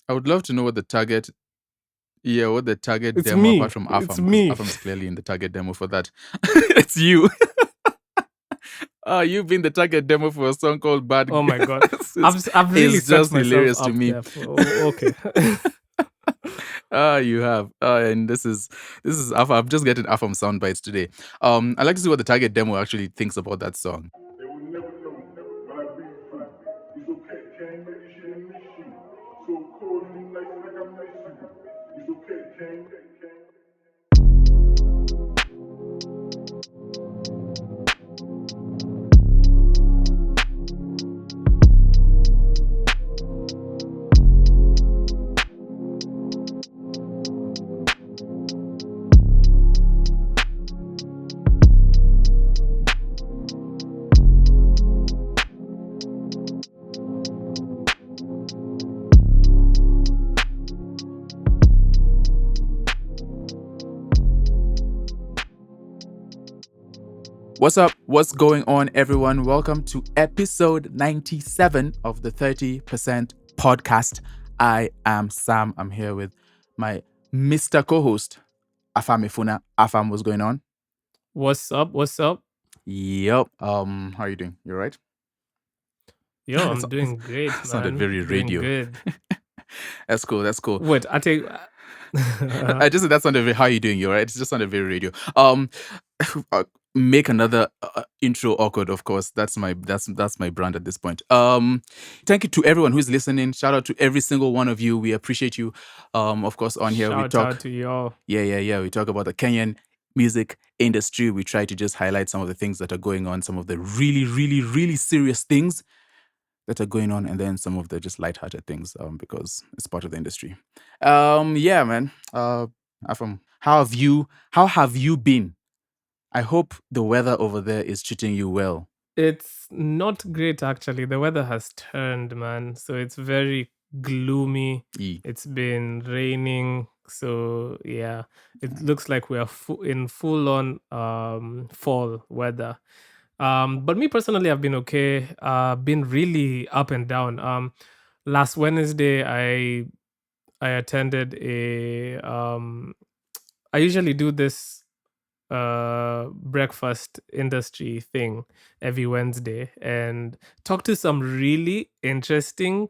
I would love to know what the target It's demo, me. apart from It's Afam, because me. Afam's clearly in the target demo for that. It's you. You've been the target demo for a song called Bad Oh my God. Girls. I've really It's set just myself hilarious to up me. there for okay. You have. And this is Afam. I'm just getting Afam sound bites today. I'd like to see what the target demo actually thinks about that song. They will never know what I've been through. It's okay, can't make this shit in this shit. So cold and nice like I miss you. It's okay, can't. What's up? What's going on, everyone? Welcome to episode 97 of the 30% podcast. I am Sam. I'm here with my Mr. co-host, Afam Ifuna. Afam, what's going on? What's up? What's up? Yep. How are you doing? You all right? Yo, I'm doing great, man. Sounded very doing radio. good. That's cool. That's cool. Wait, I take. I just said that sounded very. How are you doing? You all right? It just sounded very radio. Make another intro awkward. Of course, that's my brand at this point. Thank you to everyone who's listening. Shout out to every single one of you. We appreciate you. Of course, on here we Shout talk. out to y'all. Yeah. We talk about the Kenyan music industry. We try to just highlight some of the things that are going on, some of the really, really, really serious things that are going on, and then some of the just lighthearted things, because it's part of the industry. Yeah, man. Afam, how have you been? I hope the weather over there is treating you well. It's not great, actually. The weather has turned, man. So it's very gloomy. It's been raining. So yeah, it looks like we are in full on fall weather. But me personally, I've been okay. Been really up and down. Last Wednesday, I attended a I usually do this breakfast industry thing every Wednesday and talk to some really interesting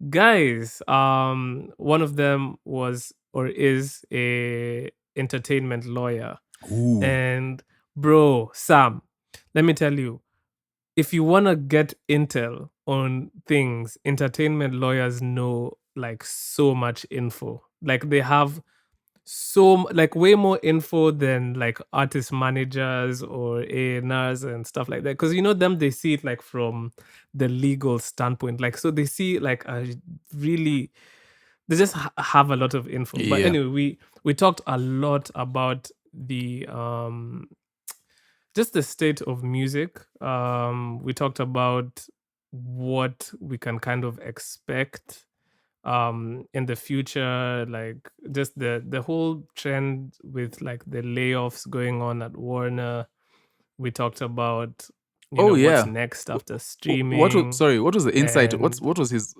guys. One of them was or is a entertainment lawyer. Ooh. And bro, Sam, let me tell you, if you want to get intel on things, entertainment lawyers know like so much info. Like they have like way more info than like artist managers or A&Rs and stuff like that, because you know them, they see it like from the legal standpoint, like so they see like a really, they just have a lot of info. But Yeah. anyway, we talked a lot about the just the state of music. We talked about what we can kind of expect in the future, like just the whole trend with like the layoffs going on at Warner. We talked about what's next after streaming. What was the insight? and, What was his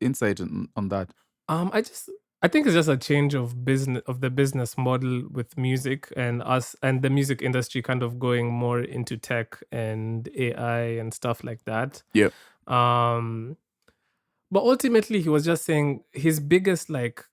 insight on that? I think it's just a change of the business model with music, and us and the music industry kind of going more into tech and AI and stuff like that. Yeah. But ultimately, he was just saying his biggest like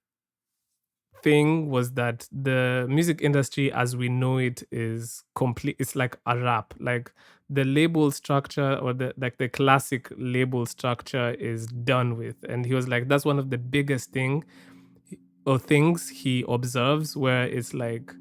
thing was that the music industry as we know it is complete. It's like a wrap. Like the label structure, or the classic label structure, is done with. And he was like, that's one of the biggest things he observes, where it's like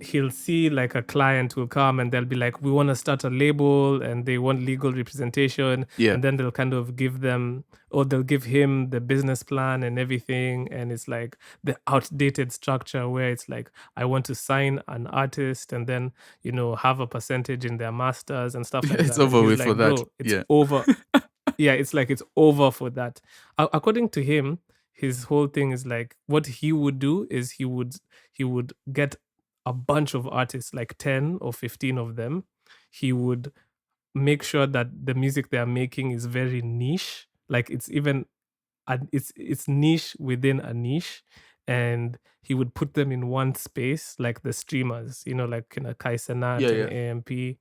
he'll see like a client will come and they'll be like, we want to start a label, and they want legal representation. Yeah. And then they'll kind of give them, or they'll give him the business plan and everything. And it's like the outdated structure where it's like, I want to sign an artist and then, have a percentage in their masters and stuff like that. It's over And he's with like, for that. bro, it's Yeah. over. Yeah, it's like it's over for that. According to him, his whole thing is like, what he would do is he would get a bunch of artists, like 10 or 15 of them. He would make sure that the music they are making is very niche, like it's even it's niche within a niche, and he would put them in one space, like the streamers, like Kaisanat Yeah, and yeah. AMP,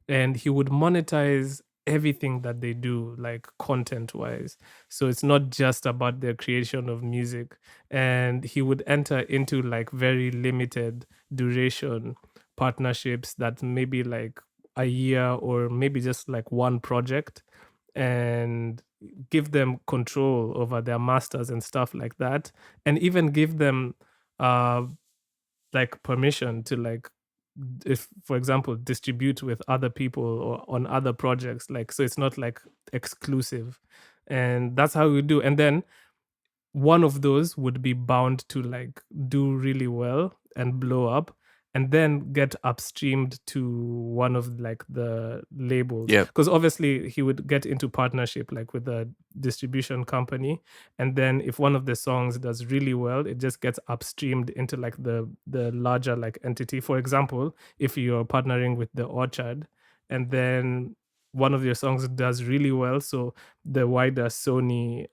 and he would monetize everything that they do, like content wise. So it's not just about their creation of music, and he would enter into like very limited duration partnerships that maybe like a year or maybe just like one project, and give them control over their masters and stuff like that, and even give them uh like permission to like, if for example distribute with other people or on other projects, like, so it's not like exclusive. And that's how we do. And then one of those would be bound to like do really well and blow up, and then get upstreamed to one of like the labels, Yeah. because obviously he would get into partnership like with a distribution company, and then if one of the songs does really well, it just gets upstreamed into like the larger like entity. For example, if you're partnering with the Orchard, and then one of your songs does really well, so the wider Sony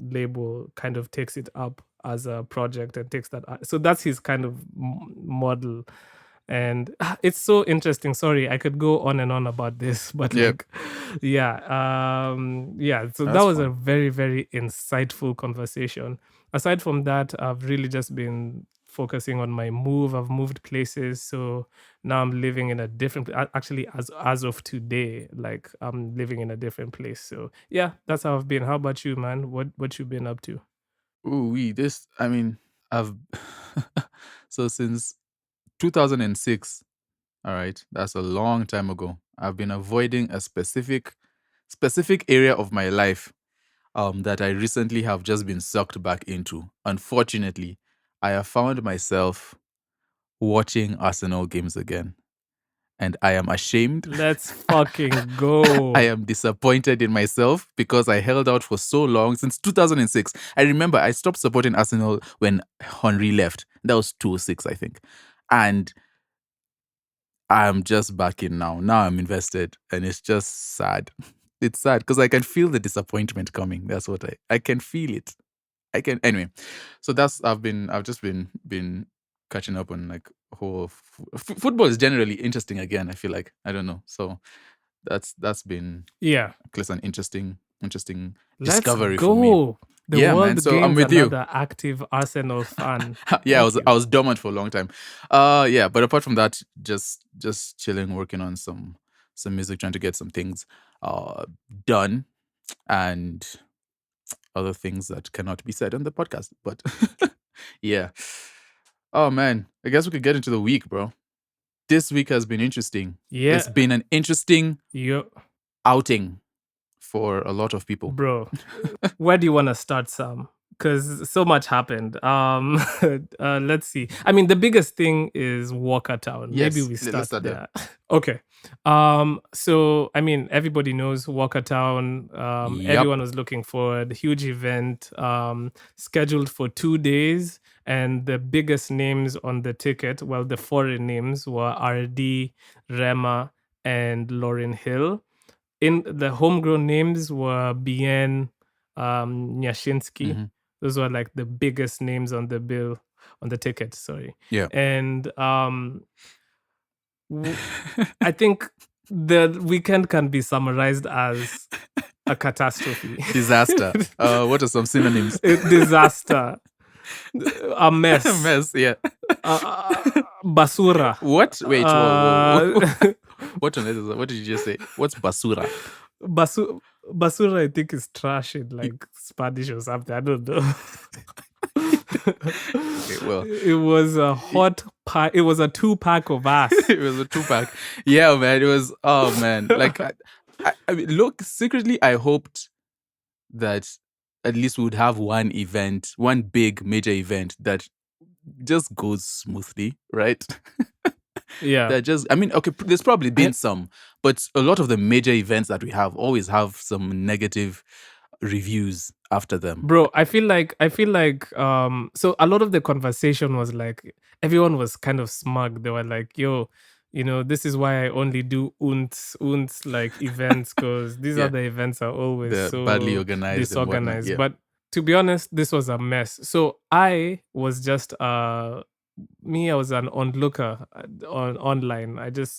label kind of takes it up as a project and takes that so that's his kind of model. And it's so interesting. Sorry, I could go on and on about this, but Yeah. like, yeah, so that That's was a fun. very, very insightful conversation. Aside from that, I've really just been focusing on my move. I've moved places, so now I'm living in a different actually, as of today, like I'm living in a different place. So yeah, that's how I've been. How about you, man? What you been up to? Ooh, I mean, I've so since 2006, all right, that's a long time ago. I've been avoiding a specific area of my life that I recently have just been sucked back into. Unfortunately, I have found myself watching Arsenal games again, and I am ashamed. Let's fucking I go. am disappointed in myself because I held out for so long since 2006. I remember I stopped supporting Arsenal when Henry left. That was 2006, I think. And I'm just back in now. Now I'm invested, and it's just sad. It's sad because I can feel the disappointment coming. That's what I can feel it. I can anyway. So I've just been catching up on like whole football is generally interesting again. I feel like I don't know. So that's been Yeah. an interesting Let's discovery for me. go. The Yeah, man. world So I'm gains with you. another active Arsenal fan. Yeah, Thank you. I was dormant for a long time. Yeah, but apart from that, just chilling, working on some music, trying to get some things done, and other things that cannot be said on the podcast. But yeah. Oh man, I guess we could get into the week, bro. This week has been interesting. Yeah. It's been an interesting Yo, outing for a lot of people. bro, where do you want to start, Sam? Because so much happened. Let's see. I mean, the biggest thing is Walker Town. Maybe Yes, we let's start start there. Okay. So I mean, everybody knows Walker Town. Yep. Everyone was looking forward. Huge event. Scheduled for 2 days, and the biggest names on the ticket, well, the foreign names were RD, Rema, and Lauryn Hill. In the homegrown names were Bien, Nyashinsky. Mhm. Those were like the biggest names on the bill, on the ticket. Sorry. Yeah. And I think the weekend can be summarized as a catastrophe, Disaster. What are some synonyms? Disaster, a mess, Mess. Yeah. basura. What? Wait. Whoa. What on earth is that? What did you just say? What's basura? Basura, I think, is trash in like Spanish or something. I don't know. Okay, well, it was a hot pack. It was a 2-pack of ass. it was a 2-pack. Yeah, man. It was. Oh man. Like, I mean, look. Secretly, I hoped that at least we would have one event, one big major event that just goes smoothly, right? Yeah. That just, I mean, okay, there's probably been some, but a lot of the major events that we have always have some negative reviews after them. Bro, I feel like so a lot of the conversation was like everyone was kind of smug. They were like, yo, this is why I only do like events, because these Yeah. other events are always They're so badly organized and whatnot, disorganized. yeah. But to be honest, this was a mess. So I was just I was an onlooker on online.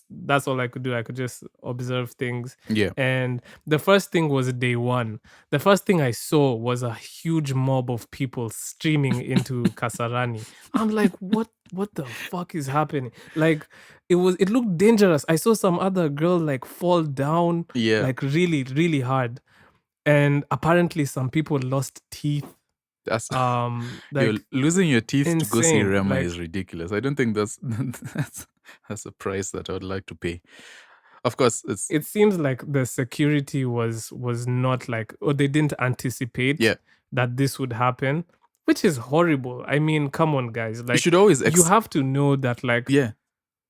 That's all I could do. I could just observe things. Yeah. And the first thing was day one. The first thing I saw was a huge mob of people streaming into Kasarani. I'm like, what the fuck is happening? Like it looked dangerous. I saw some other girl like fall down Yeah. like really, really hard. And apparently some people lost teeth. That's Like losing your teeth to go see insane. Rema Like is ridiculous. I don't think that's a price that I would like to pay. Of course, it seems like the security was not like, or they didn't anticipate Yeah. that this would happen, which is horrible. I mean, come on, guys. you Like should always you have to know that like yeah.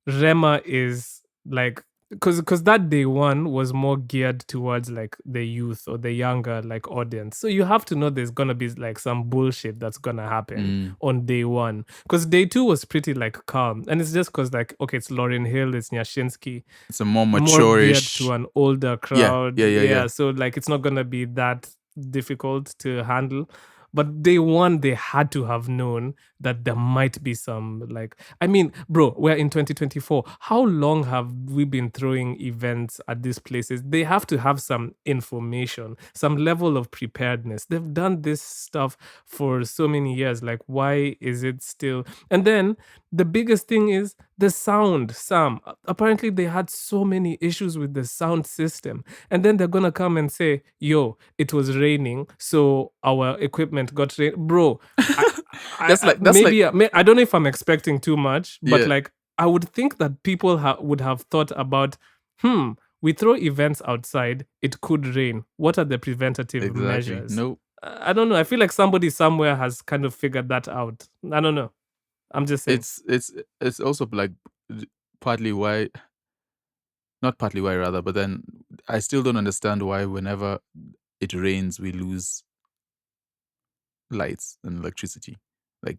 Rema is like because that day one was more geared towards like the youth or the younger like audience. So you have to know there's gonna be like some bullshit that's gonna happen on day one. Because day two was pretty like calm. And it's just because like, okay, it's Lauryn Hill, it's Nyashinsky. It's a more More geared mature-ish. to an older crowd. Yeah. So like it's not gonna be that difficult to handle. But day one, they had to have known that there might be some like, I mean, bro, we're in 2024. How long have we been throwing events at these places? They have to have some information, some level of preparedness. They've done this stuff for so many years. Like, why is it still? And then the biggest thing is the sound, Sam. Apparently, they had so many issues with the sound system. And then they're going to come and say, yo, it was raining, so our equipment got rain. Bro, That's like I don't know if I'm expecting too much, but Yeah. like, I would think that people would have thought about, we throw events outside, it could rain. What are the preventative exactly. measures? No, I don't know. I feel like somebody somewhere has kind of figured that out. I don't know. I'm just saying. it's also like partly why, not partly why rather, but then I still don't understand why whenever it rains we lose lights and electricity. Like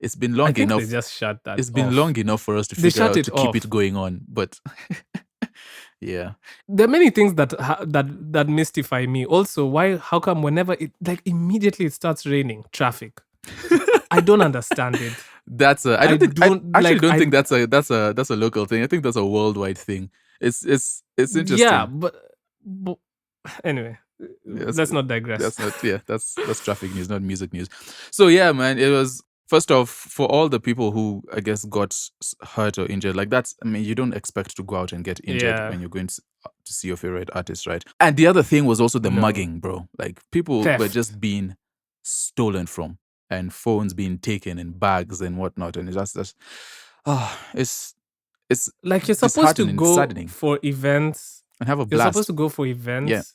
it's been I long think enough. they just shut that It's been off. long enough for us to They figure shut out it to keep off. it going on, but yeah. There are many things that mystify me. Also, why? How come whenever it like immediately it starts raining, traffic? I don't understand it. That's a. I I don't think. don't I actually like. don't I think that's a local thing. I think that's a worldwide thing. It's interesting. yeah, but anyway, Yes, let's not digress. That's not. Yeah, that's traffic news, not music news. So yeah, man, it was. First off, for all the people who I guess got hurt or injured, like that's. I mean, you don't expect to go out and get injured Yeah. when you're going to see your favorite artist, right? And the other thing was also the No. mugging, bro. Like people were Theft. just being stolen from, and phones being taken, and bags and whatnot, and it's just it's Like you're supposed to disheartening, go saddening, for events. and have a You're blast. supposed to go for events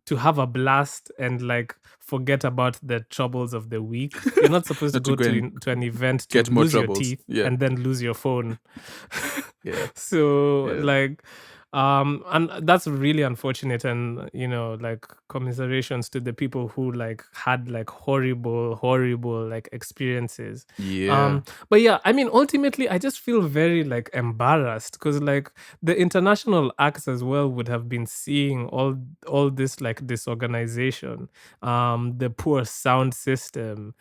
to have a blast and like forget about the troubles of the week. You're not supposed to Not to go go to, and to an event to get more lose your troubles. teeth Yeah. and then lose your phone. Yeah. So Yeah. like and that's really unfortunate, and you know, like commiserations to the people who like had like horrible like experiences. Yeah. But yeah, I mean, ultimately I just feel very like embarrassed because like the international acts as well would have been seeing all this like disorganization, the poor sound system,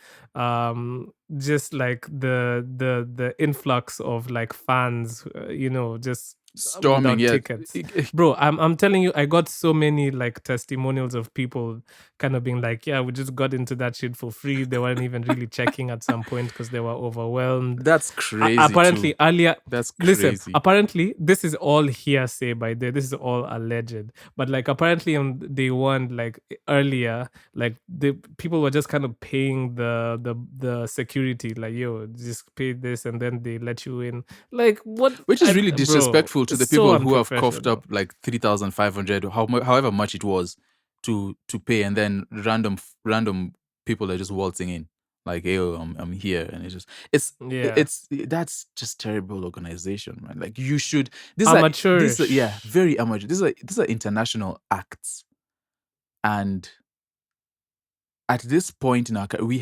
just like the influx of like fans, you know, just Storming, without yeah. tickets. Bro, I'm telling you, I got so many like testimonials of people kind of being like, yeah, we just got into that shit for free. They weren't even really checking at some point because they were overwhelmed. That's crazy. Apparently too. earlier, That's crazy. listen, apparently this is all hearsay by the this is all alleged, but like apparently on day one, like earlier, like the people were just kind of paying the security, like, yo, just pay this and then they let you in. Like what? Which is really bro, disrespectful to the it's so people who have coughed unprofessional. up like 3,500, however much it was, to pay, and then random people are just waltzing in like, hey, I'm here, and it's Yeah. that's just terrible organization, man. Like you should Amateurish. yeah, very amateur. These are international acts, and at this point in our we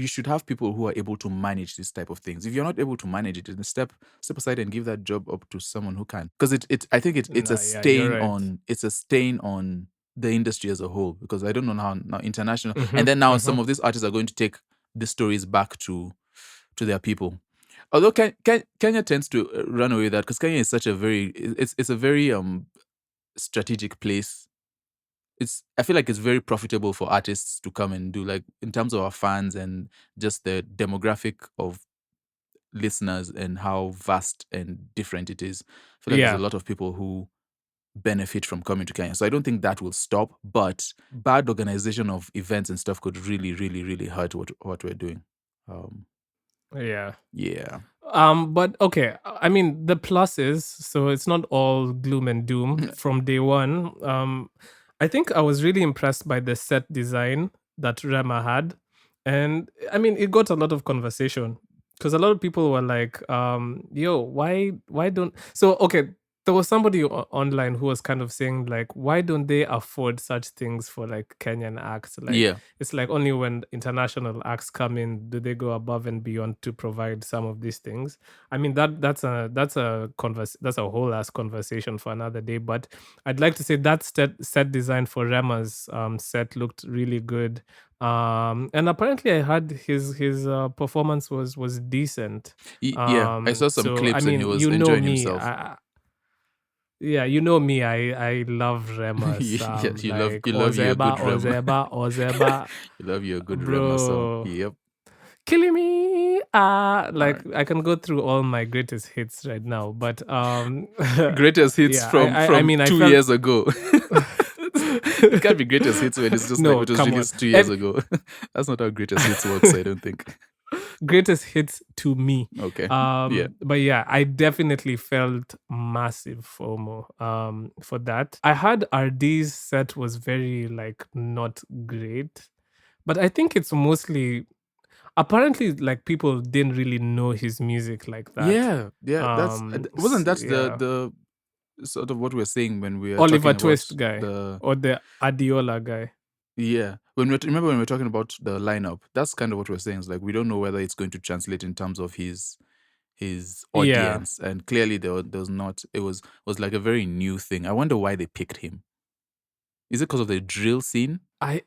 should have people who are able to manage this type of things. If you're not able to manage it, then step aside and give that job up to someone who can, because I think it's Nah, a yeah, you're stain right. on the industry as a whole, because I don't know how now international. And then now some of these artists are going to take the stories back to their people. Although Kenya tends to run away with that, because Kenya is such a very it's a very strategic place. I feel like it's very profitable for artists to come and do, like, in terms of our fans and just the demographic of listeners and how vast and different it is. I feel like there's a lot of people who benefit from coming to Kenya. So I don't think that will stop, but bad organization of events and stuff could really, really, really hurt what we're doing. Yeah. Yeah. But okay, I mean, the plus is, so it's not all gloom and doom from day one. I think I was really impressed by the set design that Rema had. And I mean, it got a lot of conversation because a lot of people were like, yo, why don't, so okay, there was somebody online who was kind of saying like, why don't they afford such things for like Kenyan acts? Like, Yeah. it's like only when international acts come in do they go above and beyond to provide some of these things. I mean, that's a whole ass conversation for another day. But I'd like to say that set design for Rema's set looked really good. And apparently I heard his performance was decent. Yeah. I saw some So I clips and he mean, was you know enjoying me, himself. yeah, you know me. I love Rema's. Yeah, you love Like you love your good Rema. Ozeba. You love your good Rema song. Bro, Yep. killing me. Like I can go through all my greatest hits right now, but Greatest hits yeah, from I mean, I 2 years ago. It can't be greatest hits when it's just like no, it was come on. released 2 years ago. That's not how greatest hits works, I don't think. Greatest hits to me. Okay. Yeah. But yeah, I definitely felt massive FOMO for that. I heard RD's set was very like not great, but I think it's mostly apparently like people didn't really know his music like that. Yeah. That's wasn't that yeah. the sort of what we're saying when we are Oliver talking Twist about guy the or the Adiola guy. yeah. Remember when we were talking about the lineup, that's kind of what we're saying. It's like we don't know whether it's going to translate in terms of his Yeah. audience, and clearly there was not. It was like a very new thing. I wonder why they picked him. Is it because of the drill scene? I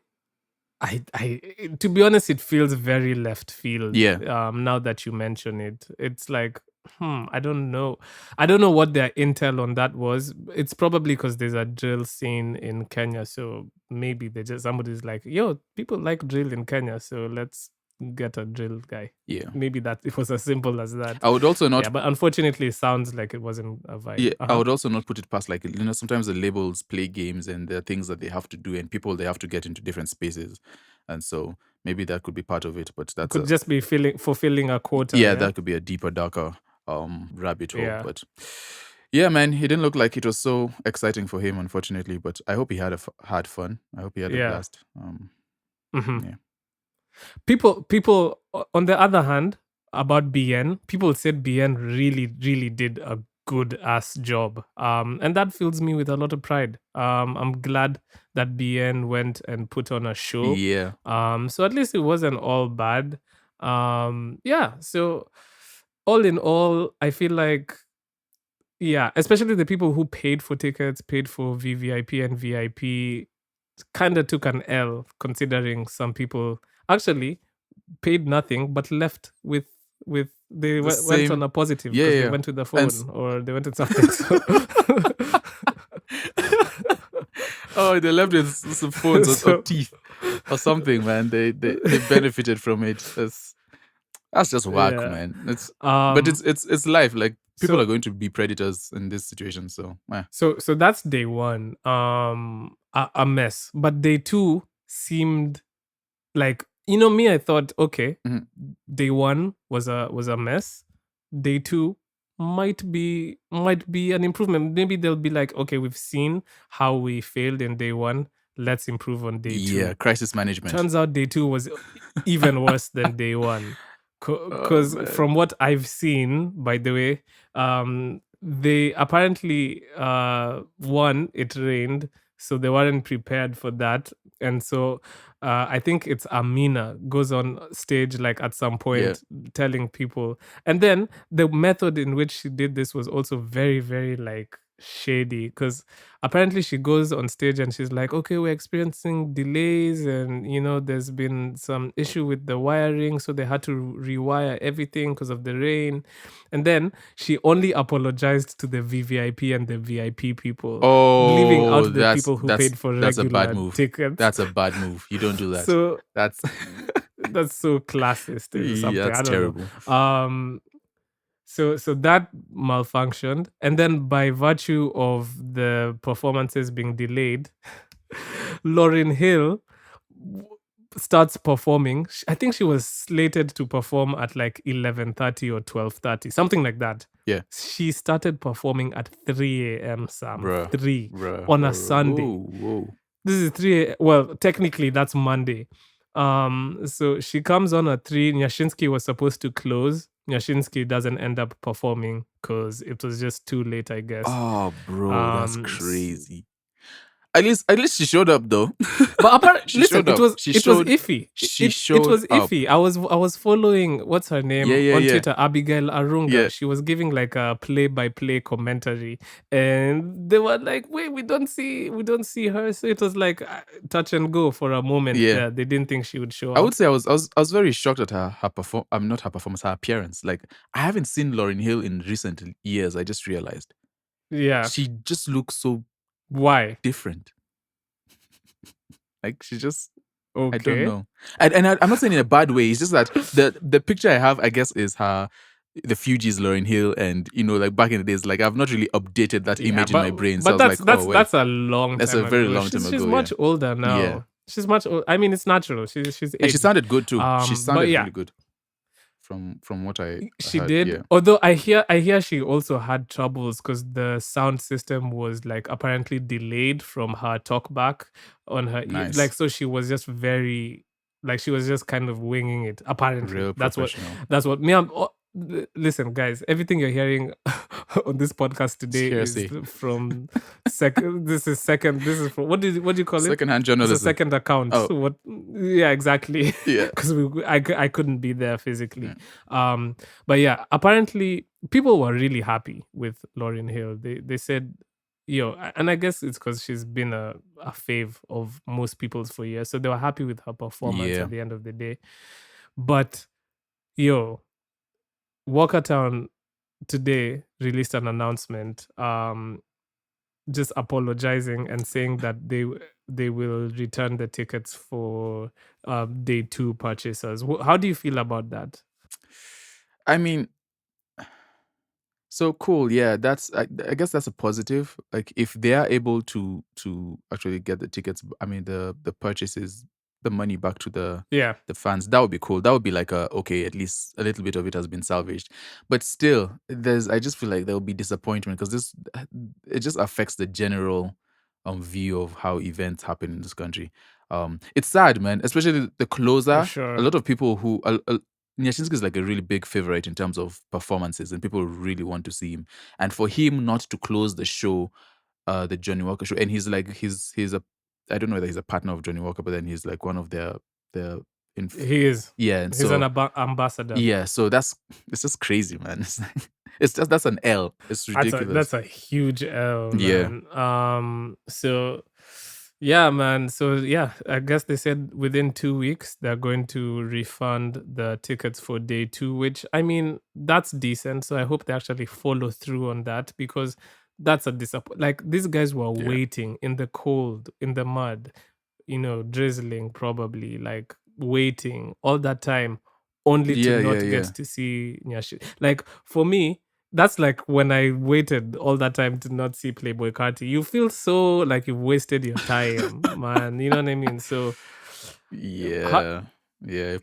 to be honest, it feels very left field. Yeah. Now that you mention it, it's like, I don't know. I don't know what their intel on that was. It's probably because there's a drill scene in Kenya, so maybe somebody's like, yo, people like drill in Kenya, so let's get a drill guy. Yeah. Maybe that it was as simple as that. I would also not. Yeah, but unfortunately, it sounds like it wasn't a vibe. Yeah, I would also not put it past, like, sometimes the labels play games and there are things that they have to do and people they have to get into different spaces, and so maybe that could be part of it. But that could just be fulfilling a quota. yeah, that could be a deeper, darker rabbit hole. Yeah. But yeah, man, he didn't look like it was so exciting for him, unfortunately. But I hope he had fun. I hope he had a blast. Yeah. People on the other hand, about BN, people said BN really did a good ass job, and that fills me with a lot of pride. I'm glad that BN went and put on a show. Yeah. So at least it wasn't all bad. Yeah, so all in all, I feel like, yeah, especially the people who paid for tickets, paid for VVIP and VIP, kind of took an L, considering some people actually paid nothing but left with they went on a positive because they went with the phone or they went with something. So. Oh, they left with some phones or teeth or something, man. They benefited from it. That's just whack, man. But it's life. Like, people are going to be predators in this situation. So so that's day one. A mess. But day two seemed like, me, I thought, okay, day one was a mess. Day two might be an improvement. Maybe they'll be like, okay, we've seen how we failed in day one. Let's improve on day two. Yeah, crisis management. Turns out day two was even worse than day one. Because from what I've seen, by the way, they apparently one, it rained, so they weren't prepared for that, and so I think it's Amina goes on stage like at some point telling people, and then the method in which she did this was also very, very like shady because apparently she goes on stage and she's like, okay, we're experiencing delays, and there's been some issue with the wiring, so they had to rewire everything because of the rain. And then she only apologized to the VVIP and the VIP people, leaving Oh, out the that's people who that's paid for that's a bad regular move. tickets. That's a bad move. You don't do that. So That's that's so classist or something. that's I don't terrible. know. So that malfunctioned, and then by virtue of the performances being delayed, Lauryn Hill w- starts performing. I think she was slated to perform at like 11:30 or 12:30, something like that. Yeah. She started performing at 3 a.m. Sam, Bruh. 3 Bruh. on a Bruh. Sunday. Whoa. This is 3 well, technically that's Monday. So she comes on at 3. Nyashinsky was supposed to close. Nyashinsky doesn't end up performing because it was just too late, I guess. Oh, bro, that's S- crazy. At least she showed up though. But apparently, She listen, showed it up. was She it was showed. iffy. She It showed was up. iffy. I was following what's her name Yeah. on Twitter, Abigail Arunga. Yeah. She was giving like a play-by-play commentary, and they were like, "Wait, we don't see her." So it was like touch and go for a moment. Yeah. There, they didn't think she would show I up. would say I was very shocked at her not her performance, her appearance. Like, I haven't seen Lauryn Hill in recent years. I just realized Yeah. she just looks so Why? different. Like, she just Okay. I don't know. And I'm not saying in a bad way. It's just that the picture I have, I guess, is her, the Fugees, Lauryn Hill, and like back in the days, like I've not really updated that image in my brain. So I But was like, oh well, that's a long that's time a very ago. long time She's ago. much older now. Yeah. She's much old. I mean, it's natural. She's And she aged. sounded good too. She But sounded yeah. really good. From what I She heard, did. yeah. Although I hear she also had troubles because the sound system was like apparently delayed from her talkback on her Nice. like, so she was just very like, she was just kind of winging it. Apparently, Real that's professional. what me. Listen, guys, everything you're hearing on this podcast today is Hearsay. from second. This is from what do you call it? Secondhand It's journalism. a second account. Oh. So what? Yeah, exactly. Yeah. Because I couldn't be there physically. But yeah, apparently people were really happy with Lauryn Hill. They said, and I guess it's because she's been a fave of most people's for years, so they were happy with her performance Yeah. at the end of the day. But Walkertown today released an announcement, just apologizing and saying that they will return the tickets for day 2 purchasers. How do you feel about that? I mean, so cool. Yeah, that's I guess that's a positive. Like, if they are able to actually get the tickets, I mean the purchases, the money back to the fans, that would be cool. That would be like okay, at least a little bit of it has been salvaged. But still, I just feel like there will be disappointment because it just affects the general view of how events happen in this country. It's sad, man, especially the closer. For sure. A lot of people who Nyashinsky is like a really big favorite in terms of performances, and people really want to see him. And for him not to close the show, the Johnny Walker show, and he's like he's a, I don't know whether he's a partner of Johnny Walker, but then he's like one of their he is. Yeah, and he's so an ambassador. yeah, so it's just crazy, man. It's just that's an L. It's ridiculous. That's a huge L, Yeah. man. So yeah, man. So yeah, I guess they said within 2 weeks they're going to refund the tickets for day 2, which, I mean, that's decent. So I hope they actually follow through on that, because that's a disappointment. Like, these guys were waiting in the cold, in the mud, drizzling, probably, like waiting all that time only to not get to see Nyashi. Like, for me, that's like when I waited all that time to not see Playboy Carti. You feel so like you've wasted your time, man. You know what I mean? So yeah,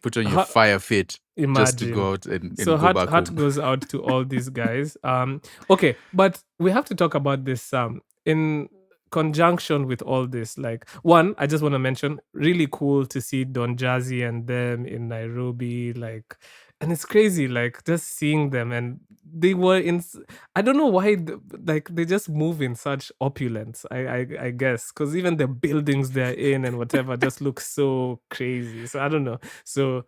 put on your fire fit just to go out and so go back heart home. goes out to all these guys. Okay, but we have to talk about this in conjunction with all this. Like, one, I just want to mention, really cool to see Don Jazzy and them in Nairobi, like, and it's crazy, like, just seeing them. And they were in, I don't know why, like, they just move in such opulence, I guess, because even the buildings they're in and whatever just looks so crazy. So I don't know. So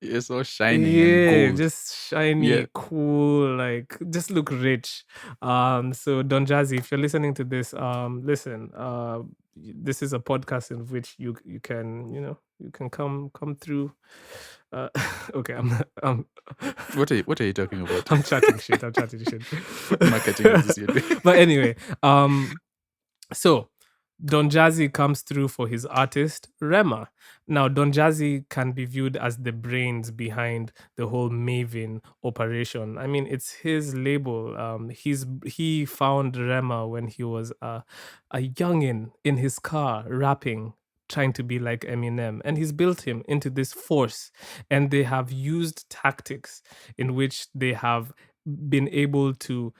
It's all shiny and gold. just shiny, cool, like just look rich. So Don Jazzy, if you're listening to this, listen, this is a podcast in which you can, you can come through. Okay, What are you talking about? I'm chatting shit. What marketing is this you're doing? But anyway, so Don Jazzy comes through for his artist Rema. Now, Don Jazzy can be viewed as the brains behind the whole Maven operation. I mean, it's his label. He found Rema when he was a youngin in his car rapping, trying to be like Eminem, and he's built him into this force. And they have used tactics in which they have been able to,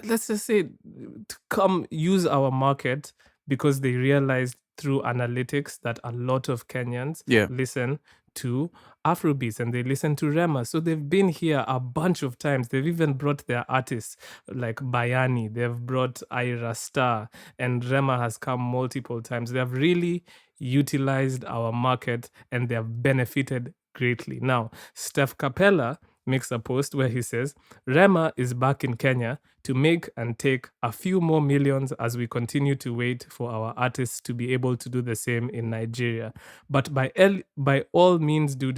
let's just say, to come use our market, because they realized through analytics that a lot of Kenyans Yeah. listen to Afrobeats and they listen to Rema. So they've been here a bunch of times. They've even brought their artists like Bayani, they've brought Ira Star, and Rema has come multiple times. They have really utilized our market and they have benefited greatly. Now, Steph Kapela makes a post where he says, Rema is back in Kenya to make and take a few more millions as we continue to wait for our artists to be able to do the same in Nigeria. But by all means, do.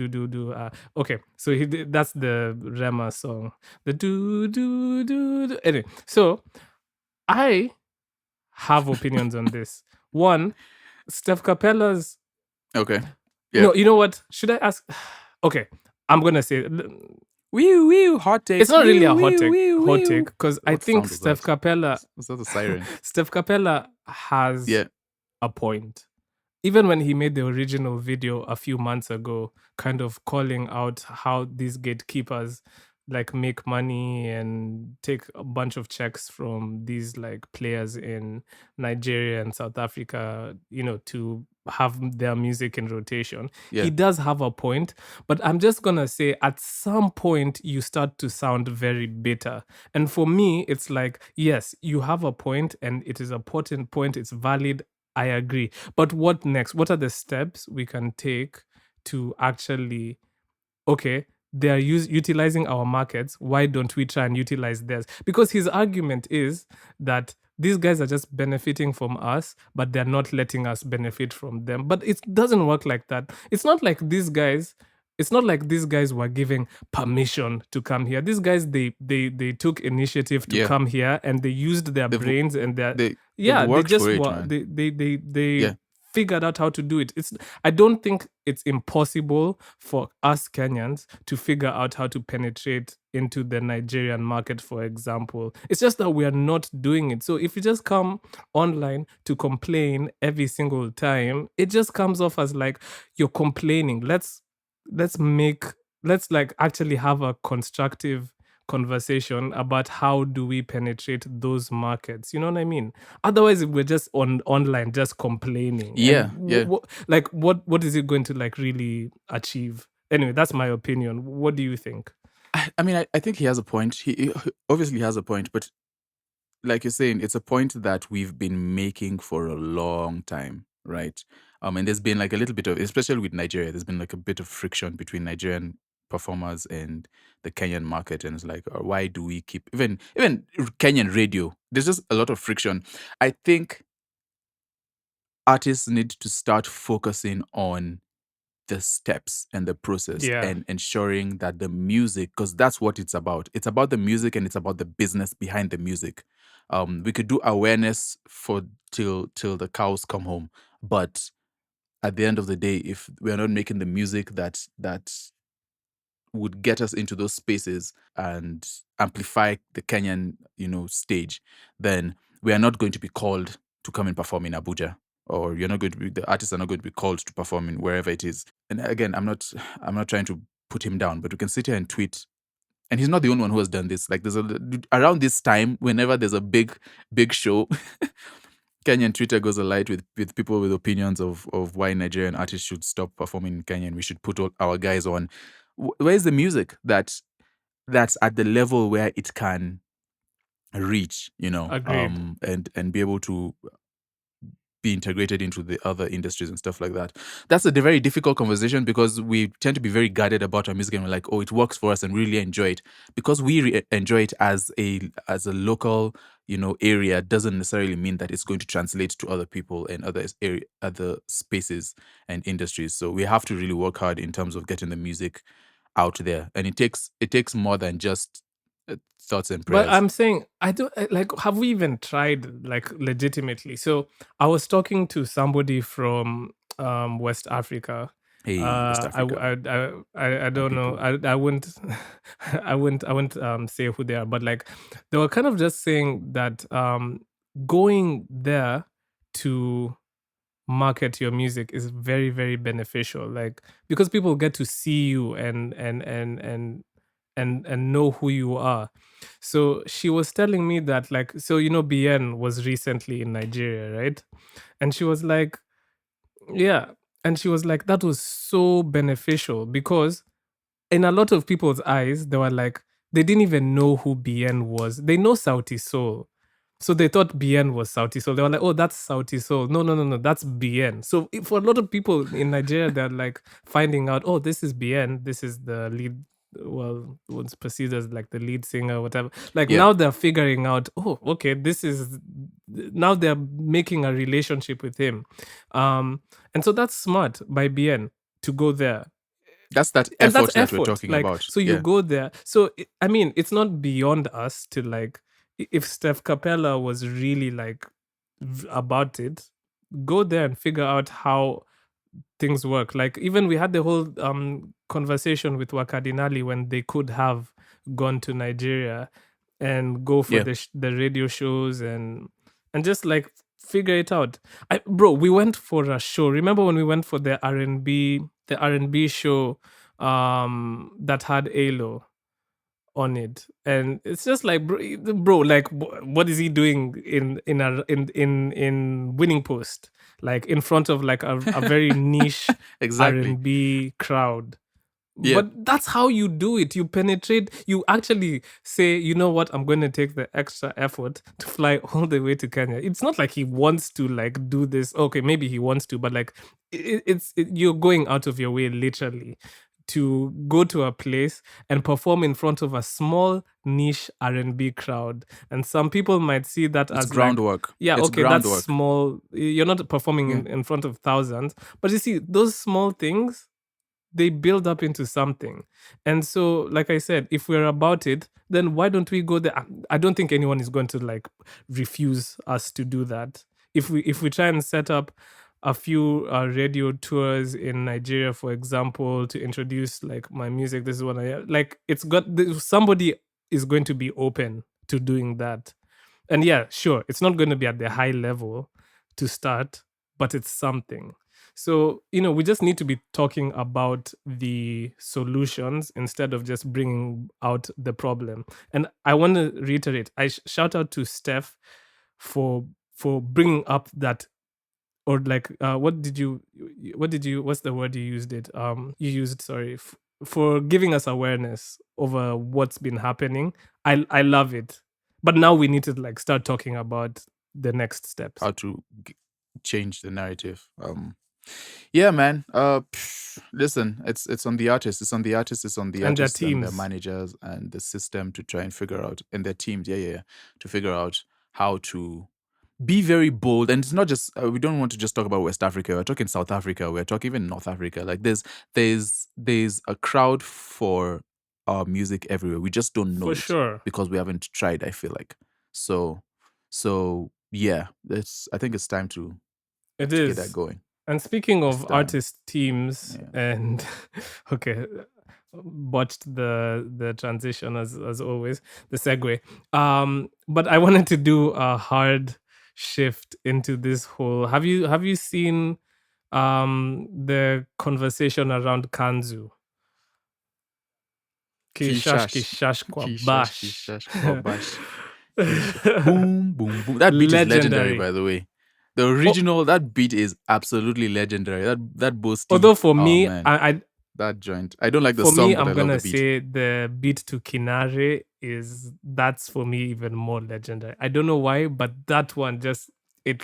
Okay, so that's the Rema song. The do. Anyway, so I have opinions on this. One, Steph Kapela's. Okay. Yeah. No, you know what? Should I ask? Okay, I'm gonna say. Wee hot take. It's not really a Wee, hot take, because I What think sound was Steph that? Kapela Was that a siren? Steph Kapela has Yeah. a point. Even when he made the original video a few months ago, kind of calling out how these gatekeepers like make money and take a bunch of checks from these like players in Nigeria and South Africa, to have their music in rotation. Yeah. He does have a point, but I'm just gonna say at some point you start to sound very bitter. And for me, it's like, yes, you have a point and it is a potent point, it's valid. I agree. But what next? What are the steps we can take to actually, okay, they are utilizing our markets. Why don't we try and utilize theirs? Because his argument is that these guys are just benefiting from us, but they're not letting us benefit from them. But it doesn't work like that. It's not like these guys. It's not like these guys were giving permission to come here. These guys, they took initiative to Yeah. come here, and they used their They've- brains and their They've they worked just for it, were man. they Yeah. figured out how to do it. I don't think it's impossible for us Kenyans to figure out how to penetrate into the Nigerian market, for example. It's just that we are not doing it. So if you just come online to complain every single time, it just comes off as like you're complaining. Let's like actually have a constructive conversation about how do we penetrate those markets. You know what I mean? Otherwise, we're just online just complaining. Yeah, And yeah. what is it going to like really achieve? Anyway, that's my opinion. What do you think? I mean, I think he has a point. He obviously has a point, but like you're saying, it's a point that we've been making for a long time, right? And there's been like a little bit of, especially with Nigeria, there's been like a bit of friction between Nigerian performers and the Kenyan market, and it's like, why do we keep even Kenyan radio? There's just a lot of friction. I think artists need to start focusing on the steps and the process, Yeah. and ensuring that the music, because that's what it's about. It's about the music and it's about the business behind the music. We could do awareness for till the cows come home, but at the end of the day, if we're not making the music that would get us into those spaces and amplify the Kenyan, stage, then we are not going to be called to come and perform in Abuja, or the artists are not going to be called to perform in wherever it is. And again, I'm not trying to put him down, but we can sit here and tweet. And he's not the only one who has done this. Like around this time, whenever there's a big show, Kenyan Twitter goes alight with people with opinions of why Nigerian artists should stop performing in Kenya and we should put all our guys on. Where's the music that's at the level where it can reach, Agreed. and be able to be integrated into the other industries and stuff like that. That's a very difficult conversation because we tend to be very guarded about our music and we're like, oh, it works for us and really enjoy it. Because we enjoy it as a local, area doesn't necessarily mean that it's going to translate to other people and other spaces and industries. So we have to really work hard in terms of getting the music out there, and it takes more than just thoughts and But prayers. I'm saying, I don't like. Have we even tried like legitimately? So I was talking to somebody from West Africa. Hey, West Africa, I don't know. people. I wouldn't I wouldn't say who they are, but like they were kind of just saying that going there to market your music is very, very beneficial, like because people get to see you and know who you are. So she was telling me that, like, so Bien was recently in Nigeria, right? And she was like, yeah, and she was like, that was so beneficial because in a lot of people's eyes, they were like, they didn't even know who Bien was. They know Sauti Soul. So they thought Bien was Sauti Soul. They were like, oh, that's Sauti Soul. No, no, no, no, that's Bien. So for a lot of people in Nigeria, they're like finding out, oh, this is Bien. This is the lead, well, what's perceived as like the lead singer, whatever. Like Yeah. now they're figuring out, oh, okay, now they're making a relationship with him. And so that's smart by Bien to go there. That's that And that's effort that we're effort, talking like, about. so you go there. So I mean, it's not beyond us to like, if Steph Kapela was really like about it, go there and figure out how things work. Like even we had the whole conversation with Wakadinali when they could have gone to Nigeria and go for Yeah. the radio shows and just like figure it out. Bro, we went for a show. Remember when we went for the R&B show that had Alo on it, and it's just like, bro, like what is he doing in Winning Post, like in front of like a very niche Exactly. R&B crowd? Yeah. But that's how you do it. You penetrate. You actually say, you know what? I'm going to take the extra effort to fly all the way to Kenya. It's not like he wants to like do this. Okay, maybe he wants to, but like you're going out of your way literally to go to a place and perform in front of a small niche R&B crowd. And some people might see that It's as groundwork. like, yeah, It's okay, that's groundwork. small. You're not performing in front of thousands, but you see, those small things, they build up into something. And so, like I said, if we're about it, then why don't we go there? I don't think anyone is going to like refuse us to do that. If we try and set up a few radio tours in Nigeria, for example, to introduce like my music, this is what I like. Somebody is going to be open to doing that. And yeah, sure, it's not going to be at the high level to start, but it's something. So, we just need to be talking about the solutions instead of just bringing out the problem. And I want to reiterate, I shout out to Steph for bringing up that, or like, what's the word you used it? Sorry, for giving us awareness over what's been happening. I love it. But now we need to like start talking about the next steps. How to change the narrative. Yeah, man. Listen, it's on the artists. It's on the artists. It's on the And their artists and their teams. managers and the system to try and figure out, and their teams. Yeah, to figure out how to be very bold. And it's not just we don't want to just talk about West Africa. We're talking South Africa. We're talking even North Africa. Like there's a crowd for our music everywhere. We just don't know For it sure. because we haven't tried. I feel like so yeah. I think it's time to It get that is. going. And speaking of time. artist teams, and okay, botched the transition as always, the segue. But I wanted to do a hard shift into this whole. Have you seen the conversation around Kanzu? Kishash kwa bash. Boom, boom, boom. That beat is legendary, Legendary. by the way. The original, that beat is absolutely legendary. That boasting. Although for me, man, that joint. I don't like the for song, me, but I'm I love gonna the beat. say the beat to Kinare that's for me even more legendary. I don't know why, but that one just it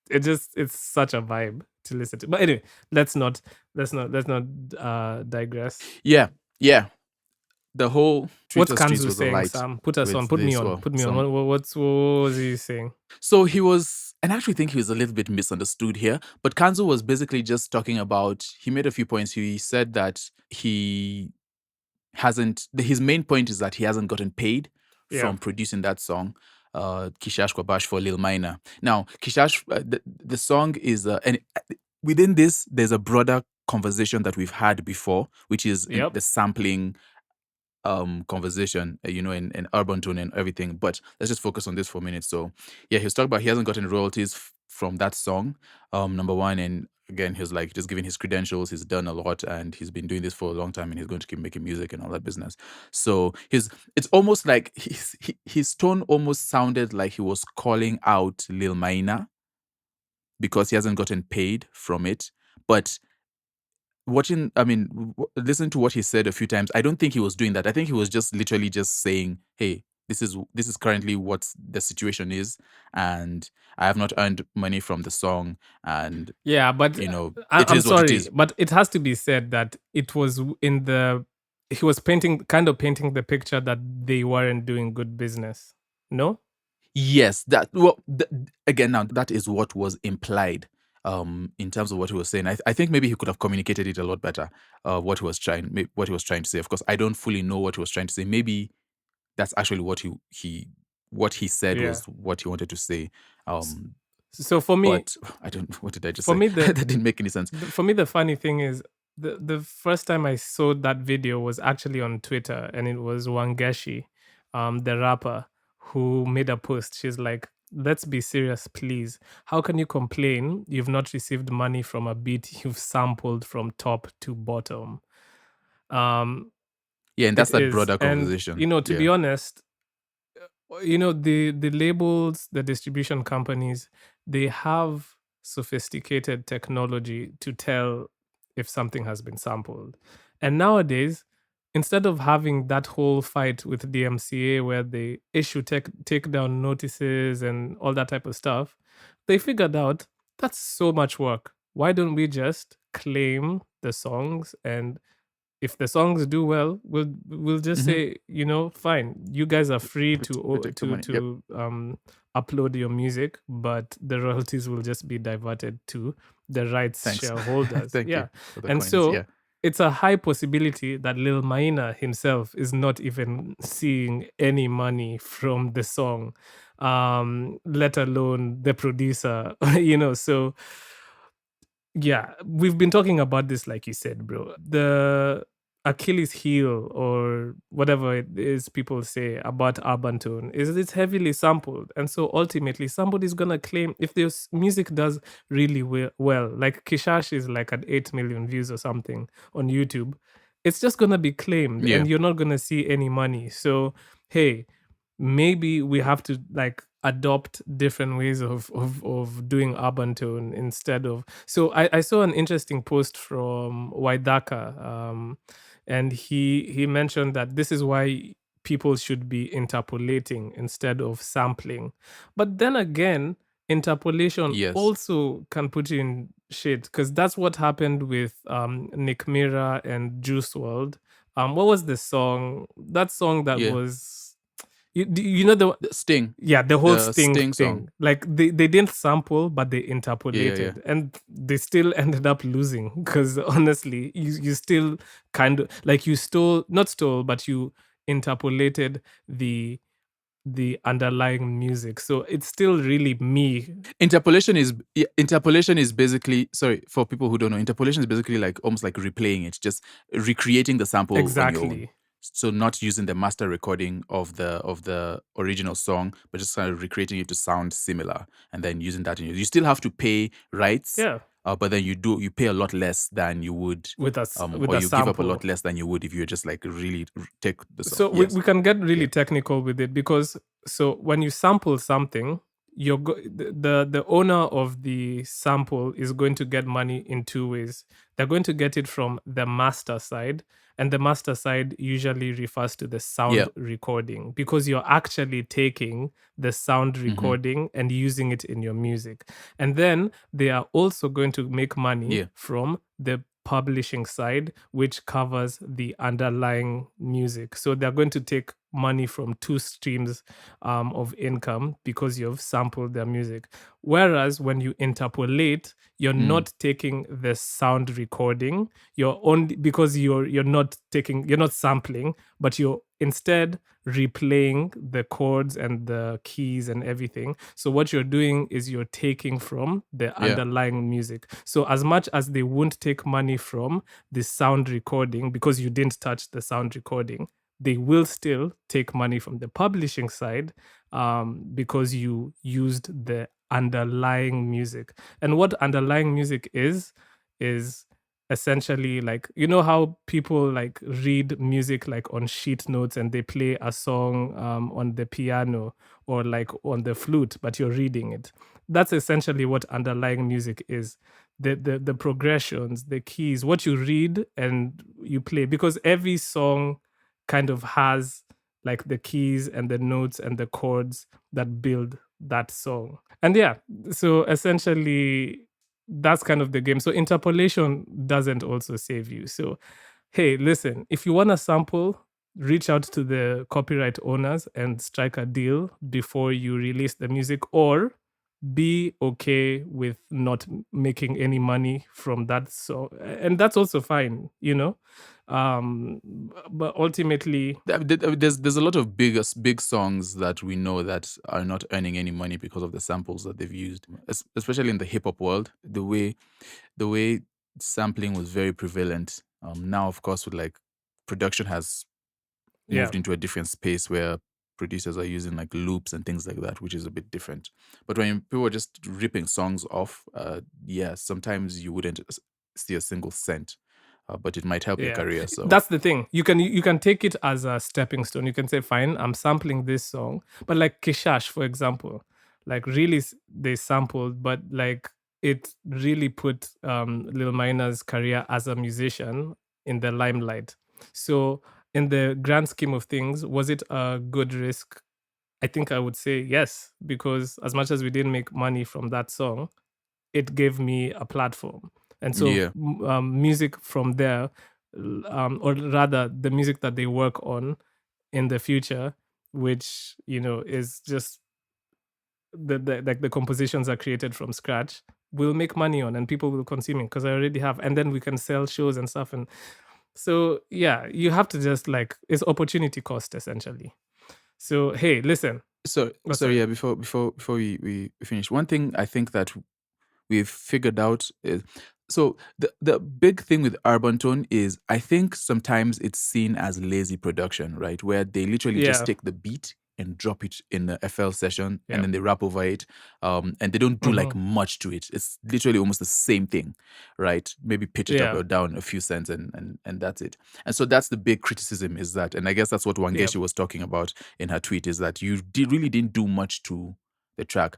it's such a vibe to listen to. But anyway, let's not digress. Yeah. The whole What's Twitter streets Kanzu was saying, alight Sam? Put us on. with Put me this. on. Well, Put me some on. What was he saying? So he was, and I actually think he was a little bit misunderstood here, but Kanzu was basically just talking about, he made a few points. He said that his main point is that he hasn't gotten paid from producing that song, Kishash Kwabash for Lil Maina. Now, Kishash, the song is, and within this, there's a broader conversation that we've had before, which is the sampling conversation, in urban tone and everything. But let's just focus on this for a minute. So yeah, he was talking about he hasn't gotten royalties from that song, number one. And again, he's like just giving his credentials. He's done a lot and he's been doing this for a long time and he's going to keep making music and all that business. So it's almost like his tone almost sounded like he was calling out Lil Maina because he hasn't gotten paid from it. But listen to what he said a few times. I don't think he was doing that. I think he was just literally just saying, hey, this is currently what the situation is, and I have not earned money from the song, and but I'm sorry, what it is. But it has to be said that it was he was painting the picture that they weren't doing good business. No? Yes, again, now that is what was implied. In terms of what he was saying, I think maybe he could have communicated it a lot better. What he was trying to say. Of course, I don't fully know what he was trying to say. Maybe that's actually what he said was what he wanted to say. So for me, but I don't. What did I just say? For me, that didn't make any sense. For me, the funny thing is the first time I saw that video was actually on Twitter, and it was Wangeshi, the rapper, who made a post. She's like, let's be serious, please. How can you complain you've not received money from a beat you've sampled from top to bottom? And that's that broader conversation. And, to be honest, the labels, the distribution companies, they have sophisticated technology to tell if something has been sampled. And nowadays, instead of having that whole fight with DMCA where they issue takedown notices and all that type of stuff, they figured out that's so much work. Why don't we just claim the songs, and if the songs do well, we'll just say, fine, you guys are free to upload your music, but the royalties will just be diverted to the rights shareholders. Thank you for the coins. So it's a high possibility that Lil Maina himself is not even seeing any money from the song, let alone the producer. So yeah, we've been talking about this, like you said, bro. The Achilles heel, or whatever it is people say about urban tone, is it's heavily sampled. And so ultimately, somebody's going to claim, if this music does really well, like Kishash is like at 8 million views or something on YouTube, it's just going to be claimed and you're not going to see any money. So, hey, maybe we have to adopt different ways of doing urban tone instead of. So I saw an interesting post from Waidaka, and he mentioned that this is why people should be interpolating instead of sampling. But then again, interpolation also can put you in shit, because that's what happened with Nick Mira and Juice WRLD. What was the song? That song that was... You know the Sting. Yeah, the whole Sting thing. Song. Like they didn't sample, but they interpolated, and they still ended up losing, because honestly, you still kind of you not stole, but you interpolated the underlying music. So it's still really me. Interpolation is basically, sorry for people who don't know, interpolation is basically almost like replaying it, just recreating the sample on your own. So not using the master recording of the original song, but just kind of recreating it to sound similar, and then using that. You still have to pay rights, but then you pay a lot less than you would with a or you give up a lot less than you would if you just really take the song. So we can get really technical with it, because so when you sample something, the owner of the sample is going to get money in two ways. They're going to get it from the master side, and the master side usually refers to the sound Yeah. recording, because you're actually taking the sound recording and using it in your music. And then they are also going to make money Yeah. from the publishing side, which covers the underlying music. So they're going to take money from two streams of income because you've sampled their music. Whereas when you interpolate, you're not taking the sound recording. You're only, because you're not sampling, but you're instead replaying the chords and the keys and everything. So what you're doing is you're taking from the Yeah. underlying music. So as much as they won't take money from the sound recording because you didn't touch the sound recording, they will still take money from the publishing side, because you used the underlying music. And what underlying music is essentially, like, you know how people like read music like on sheet notes and they play a song on the piano or like on the flute, but you're reading it. That's essentially what underlying music is. The progressions, the keys, what you read and you play, because every song kind of has like the keys and the notes and the chords that build that song. And yeah, so essentially that's kind of the game. So interpolation doesn't also save you. So hey, listen, if you want a sample, reach out to the copyright owners and strike a deal before you release the music, or be okay with not making any money from that. So, and that's also fine, you know. But ultimately, There's a lot of big songs that we know that are not earning any money because of the samples that they've used, especially in the hip hop world. The way sampling was very prevalent. Now, of course, with like production has moved yeah, into a different space where producers are using like loops and things like that, which is a bit different. But when people are just ripping songs off, yeah, sometimes you wouldn't see a single cent, but it might help your yeah, career. So that's the thing. You can take it as a stepping stone. You can say, fine, I'm sampling this song, but like Kishash, for example, like really they sampled, but like it really put Lil Maina's career as a musician in the limelight. So in the grand scheme of things, was it a good risk? I think I would say yes, because as much as we didn't make money from that song, it gave me a platform. And so yeah, music from there, or rather the music that they work on in the future, which, you know, is just like the compositions are created from scratch, will make money on, and people will consume it because I already have. And then we can sell shows and stuff. And so, yeah, you have to just like, it's opportunity cost essentially. So, hey, listen. so Oh, sorry, sorry. yeah, before we finish, one thing I think that we've figured out is, so the big thing with urban tone is, I think sometimes it's seen as lazy production, right? Where they literally just Yeah. take the beat and drop it in the FL session, and Yeah. then they rap over it, and they don't do like much to it. It's literally almost the same thing, right? Maybe pitch it up Yeah. or down a few cents, and that's it. And so that's the big criticism, is that, and I guess that's what Yeah. Wangeshi was talking about in her tweet, is that you really didn't do much to the track.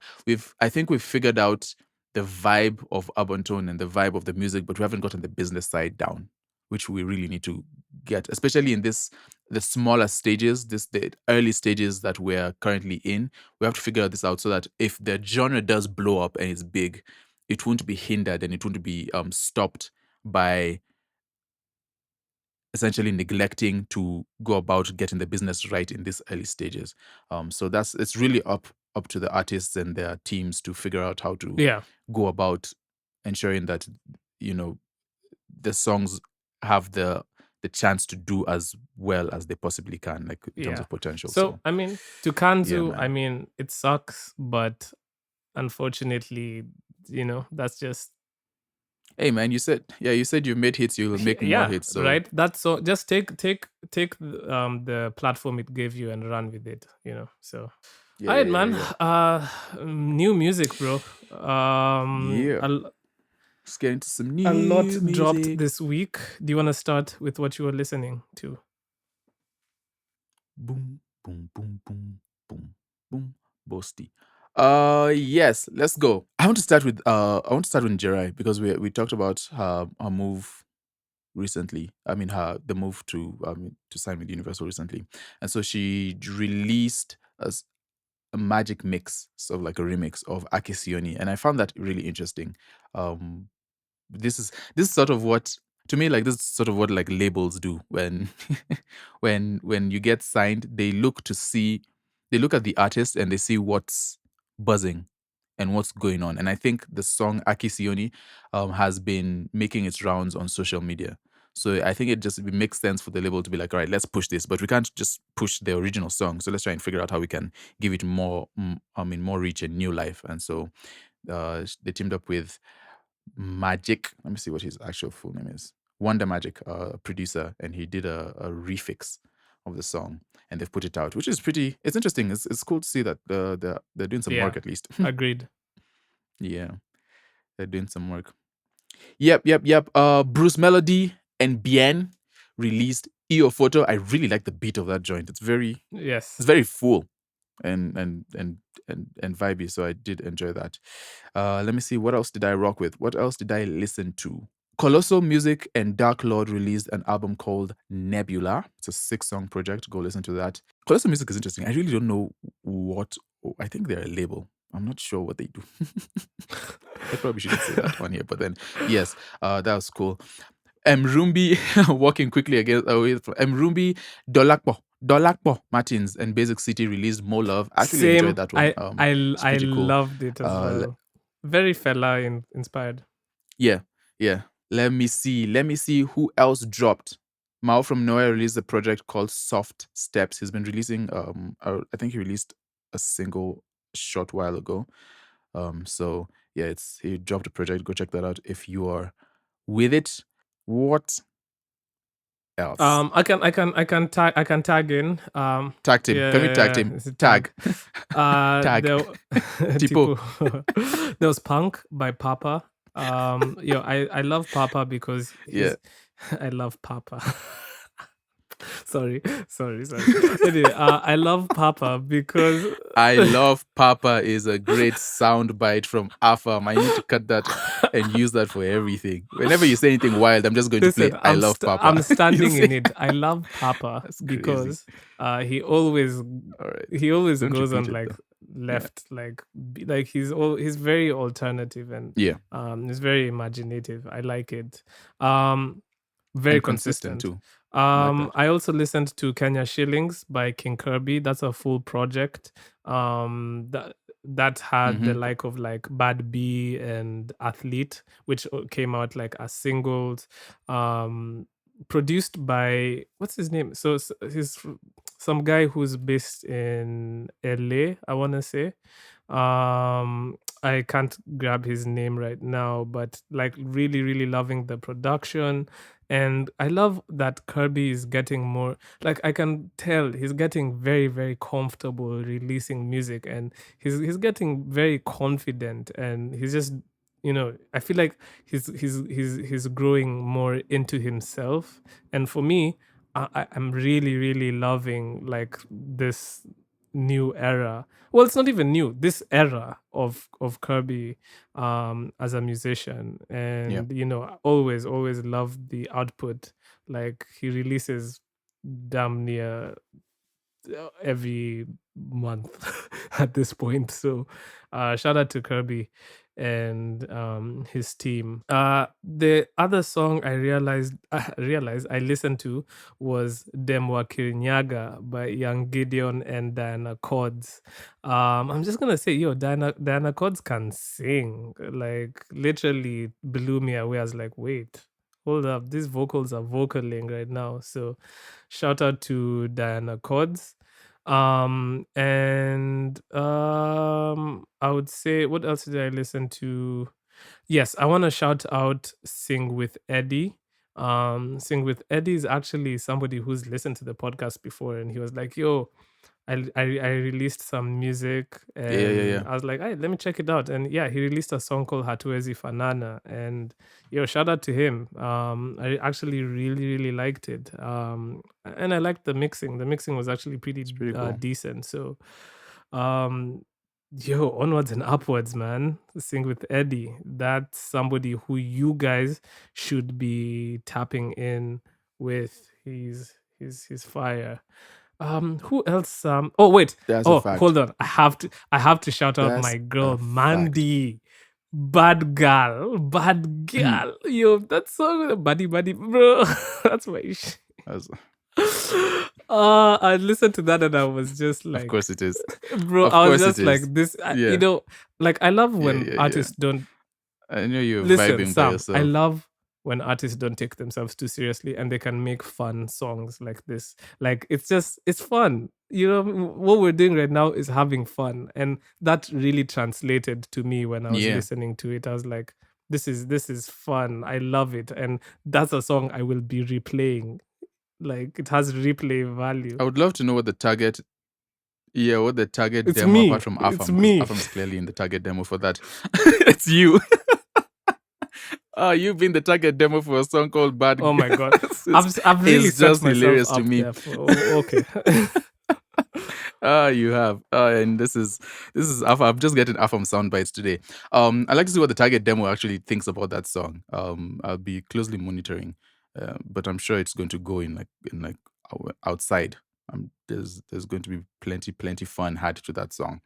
I think we've figured out the vibe of urban tone and the vibe of the music, but we haven't gotten the business side down, which we really need to get, especially in the smaller stages, the early stages that we're currently in. We have to figure this out so that if the genre does blow up and it's big, it won't be hindered and it won't be stopped by essentially neglecting to go about getting the business right in these early stages. So it's really up to the artists and their teams to figure out how to Yeah. go about ensuring that, you know, the songs have the chance to do as well as they possibly can, like in terms Yeah. of potential. So, So I mean, to yeah, Kanzu, I man. mean, it sucks, but unfortunately, you know, that's just Hey, man, you said you made hits, you'll make more yeah, hits. So right. That's so. Just take the platform it gave you and run with it. You know. So, yeah, all yeah, right, yeah, man. yeah. New music, bro. Yeah. Let's get into some A lot new dropped music. this week. Do you want to start with what you were listening to? Boom, boom, boom, boom, boom, boom. Boasty. Yes, let's go. I want to start with Jerai because we talked about her move recently. I mean, the move to sign with Universal recently, and so she released a magic mix, sort of like a remix of Akisioni, and I found that really interesting. Um, this is sort of what, to me, like, this is sort of what like labels do when when you get signed. They look at the artist and they see what's buzzing and what's going on. And I think the song Akisioni has been making its rounds on social media. So I think it makes sense for the label to be like, all right, let's push this, but we can't just push the original song. So let's try and figure out how we can give it more reach and new life. And so they teamed up with Magic. Let me see what his actual full name is. Wonder Magic, producer, and he did a refix of the song, and they've put it out, which is pretty. It's interesting. It's cool to see that they're doing some Yeah. work at least. Agreed. Yeah, they're doing some work. Yep. Bruce Melody and Bien released EO Photo. I really like the beat of that joint. It's very Yes. full and vibey. So I did enjoy that. Let me see, what else did I rock with? What else did I listen to? Colossal Music and Dark Lord released an album called Nebula. It's a 6-song project. Go listen to that. Colossal Music is interesting. I really don't know I think they're a label. I'm not sure what they do. I probably shouldn't say that on here, but then yes, that was cool. Mrumbi walking quickly away from Mrumbi, Dolakpo Martins and Basic City released More Love. I actually enjoyed that one. It's I pretty cool. loved it as well. Very fella inspired. Yeah. Let me see who else dropped. Mao from Nowhere released a project called Soft Steps. He's been releasing I think he released a single a short while ago. So yeah, he dropped a project. Go check that out if you are with it. What else? I can tag in. Tag team. Can we tag team? it's a Tag. Tag. Tipo. There was Punk by Papa. I love Papa because I love Papa. sorry. Anyway, I love Papa because I love Papa is a great soundbite from Afam. I need to cut that and use that for everything. Whenever you say anything wild, I'm just going to play I love Papa. I'm standing in it. I love Papa because he always Don't goes on repeat it, like though. left, like he's very alternative and he's very imaginative. I like it. Very and consistent too. I also listened to Kenya Shillings by King Kirby. That's a full project. That had the like of like Bad B and Athlete, which came out like as singles. Produced by, what's his name? So he's some guy who's based in LA, I want to say. I can't grab his name right now, but like really, really loving the production. And I love that Kirby is getting more, like I can tell he's getting very, very comfortable releasing music, and he's getting very confident, and he's just, I feel like he's growing more into himself. And for me, I'm really, really loving like this new era. Well, it's not even new. This era of Kirby as a musician, and always love the output. Like he releases damn near every month at this point. So shout out to Kirby and his team. The other song I realized I listened to was Demwa Kirinyaga by Young Gideon and Diana Cords. I'm just gonna say, Diana Cords can sing. Like literally blew me away. I was like, wait, hold up, these vocals are vocaling right now. So shout out to Diana Cords. And I would say, what else did I listen to? Yes, I want to shout out Sing with Eddie. Sing with Eddie is actually somebody who's listened to the podcast before, and he was like, yo, I released some music, and I was like, hey, let me check it out. And yeah, he released a song called Hatuwezi Fanana, and shout out to him. I actually really, really liked it. And I liked the mixing. The mixing was actually pretty cool. decent. So Yo, onwards and upwards, man. Sing with Eddie. That's somebody who you guys should be tapping in with. He's fire. Who else? Oh wait. That's a Oh, fact. hold on. I have to shout out That's my girl a fact. Mandy. Bad girl. Bad girl. Yo, that song, buddy, bro. That's my shit. That's- I listened to that and I was just of like, course it is. bro, Of I was course just it like is. this. Yeah. Like I love when Yeah. artists don't I know you're listen, vibing by Sam. I yourself. love when artists don't take themselves too seriously and they can make fun songs like this. Like it's fun. What we're doing right now is having fun, and that really translated to me when I was Yeah. listening to it. I was like, this is fun. I love it, and that's a song I will be replaying. Like it has replay value. I would love to know what the target It's demo, me. apart from It's Afam, because me. Afam's clearly in the target demo for that. It's you. You've been the target demo for a song called Bad Oh my god. It's- I've really it's set just myself hilarious up to me. there for okay. You have. And this is Afam. I'm just getting Afam sound bites today. I'd like to see what the target demo actually thinks about that song. I'll be closely monitoring, but I'm sure it's going to go in outside. There's going to be plenty fun had to that song.